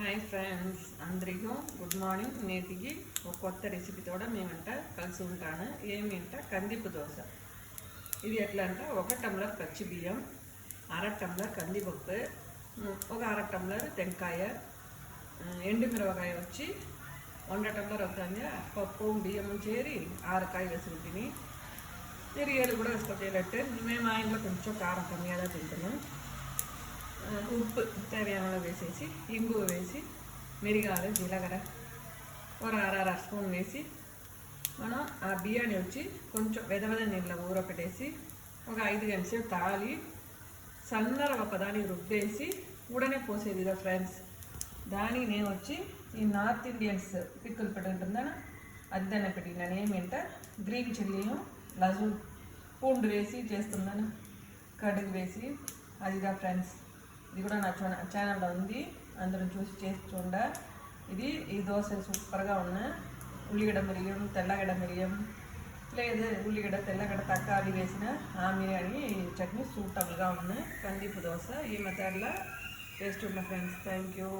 Hi friends, అందరికీ good morning. నేటికి ఒక కొత్త రెసిపీతోడ మేమంట కలిసి ఉంటాను. ఏమింట కందిపు దోశ. ఇది ఎట్లా అంటే 1 టంబ్లర్ పచ్చి బియ్యం, 1/2 టంబ్లర్ కందిపప్పు, ఒక 1/2 టంబ్లర్ టెంకాయ, ఎండుమిరపకాయ వచ్చి 1 టంబ్లర్ అవుతుంది. పప్పు బియ్యం చేరి 6 కాయ వేసుకుని తిని మిరియాలు కూడా వేసుకోలేట్టు. మేము ఆ ఇంట్లో కొంచెం కారం కమ్మిగా తింటున్నాం. ఉప్పు తేవయానలో వేసేసి ఇంగువ వేసి మిరియాలు జీలకర్ర ఒక 1/2 స్పూన్ వేసి మనం ఆ బియ్యాన్ని వచ్చి కొంచెం వెదవెద నీళ్ళ ఊరపెట్టేసి ఒక 5 గంటల సేపు తాలి సన్నర ఒక దానికి రుబ్బేసి ఉడనే పోసేది ఇదో ఫ్రెండ్స్. దానికి నేను వచ్చి ఈ నార్త్ ఇండియన్స్ పిక్కులు పెట్టి ఉంటుందని అది దాన్ని పెట్టినాను. ఏమింట గ్రీన్ చిల్లీను లజు పూండు వేసి చేస్తుందని కడుగు వేసి అదిగా ఫ్రెండ్స్. ఇది కూడా నా ఛానల్లో ఉంది, అందరం చూసి చేసి చూడ. ఈ దోశ సూపర్గా ఉన్నాయి. ఉల్లిగడ్డ మిరియం, తెల్లగడ్డ మిరియం లేదు ఉల్లిగడ్డ తెల్లగడ్డ తక్కాలి వేసిన ఆ బిర్యానీ చట్నీ సూటబుల్గా ఉన్నాయి. కందిపు దోశ ఈ మెథడ్లో టేస్ట్ ఉన్న ఫ్రెండ్స్. Thank you.